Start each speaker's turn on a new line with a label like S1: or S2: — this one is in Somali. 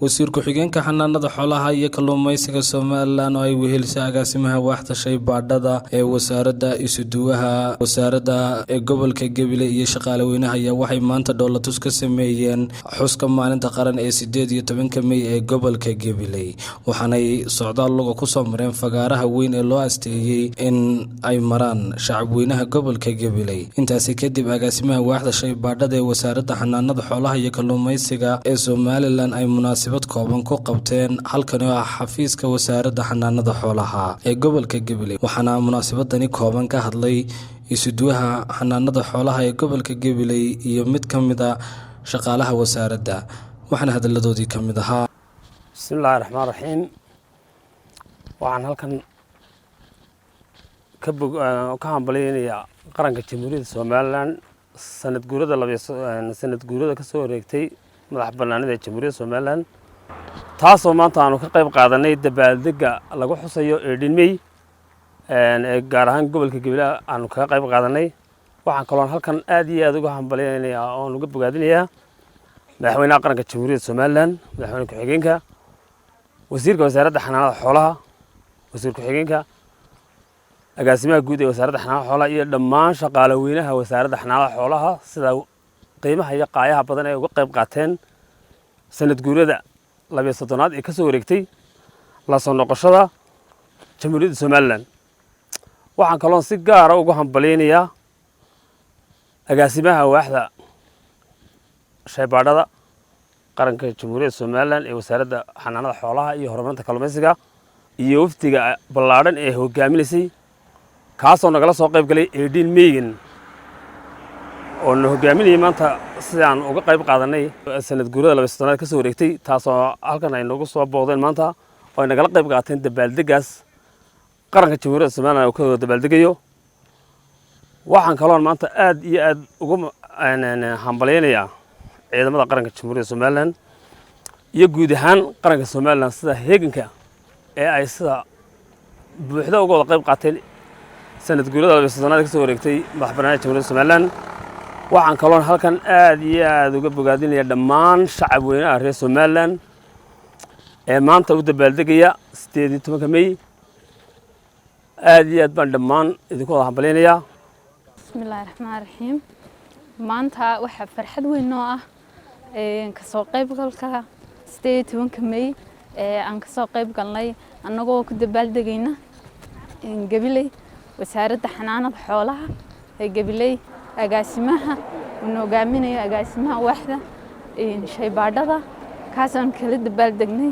S1: wasiir ku-xigeenka xanaanada xoolaha iyo kalluumaysiga Somaliland oo ay wehelisa agaasimaha waaxda shaybaadhada ee wasaaradda isuduwaha wasaaradda ee gobolka Gabiley iyo shaqaale weynaha ayaa waxay maanta dowlatus ka sameeyeen xuska maalinta qaran ee 18 May ee gobolka Gabiley waxaanay socdaal lagu ku soo mareen fagaaraha weyn ee loo asteeyay in ay maraan shacab weynaha gobolka Gabiley intaasi kadib agaasimaha waaxda shaybaadhada ee wasaaradda xanaanada xoolaha iyo kalluumaysiga ee Somaliland ay kooban ku qabteen halkan oo ah xafiiska wasaaradda xanaanada xoolaha ee gobolka Gabiley waxaana munaasabadani kooban ka hadlay isuduwaha xanaanada xoolaha ee gobolka Gabiley iyo mid kamid ah shaqaalaha wasaaradda waxaana hadaladoodii kamid ahaa
S2: bismillaahir rahmaanir rahiim waxaan halkan ka hambalyeynaya qaranka Jamhuuriyadda Somaliland sanad guurada ka soo wareegtay madax bannaanida Jamhuuriyadda Somaliland taasoo maanta aanu ka qayb qaadanay dabaaldega lagu xusayo May ee gaar ahaan gobolka Gabiley aanu ka qayb qaadanay waxaan kaloo halkan aad iyo aad uga hambalyeynaya oo uga bogaadinayaa madaxweynaha qaranka Jamhuuriyadda Somaliland madaxweyne ku-xigeenka wasiirka wasaaradda xanaanada xoolaha wasiir ku-xigeenka agaasimaha guud ee wasaaradda xanaanada xoolaha iyo dhammaan shaqaale weynaha wasaaradda xanaanada xoolaha sida qiimaha iyo qaayaha badan ee uga qayb qaateen sanad guurada 12aad ee ka soo wareegtay la soo noqoshada Jamhuuriyadda Somaliland waxaan kaloo si gaar ah ugu hambalyeynaya agaasimaha waaxda shaybaadhada qaranka Jamhuuriyadda Somaliland ee wasaaradda xanaanada xoolaha iyo horumarinta kalluumaysiga iyo wafdiga ballaaran ee hogaaminaysay kaasoo nagala soo qayb galay May oo hogaaminayay maanta sidaan uga qayb qaadanay sanad guurada 12aad ka soo wareegtay taasoo halkan ay nagu soo boodeen maanta oo ay nagala qayb qaateen dabaaldegaas qaranka Jamhuuriyadda Somaliland oo ka dabaaldegayo waxaan kaloo maanta aad iyo aad ugu hambalyeynaya ciidamada qaranka Jamhuuriyadda Somaliland iyo guud ahaan qaranka Somaliland sida heeganka ee ay sida buuxda uga wada qayb qaateen sanad guurada 12aad ka soo wareegtay madax bannaanida Jamhuuriyadda Somaliland waxaan kaloo halkan aad iyo aad uga bogaadinaya dhammaan shacab weynaha reer Somaliland ee maanta u dabaaldegaya 18 May aad iyo aad baan dhammaan idinku wada hambalyeynaya
S3: bismillaahir rahmaanir rahiim maanta waxa farxad weyn noo ah ka soo qaybgalka 18 May ee aan ka soo qayb galnay annagoo ku dabaaldegayna Gabiley wasaaradda xanaanada xoolaha ee Gabiley agaasimaha uu hogaaminayo agaasimaha waaxda shaybaadhada kaasaan kala dabaaldegnay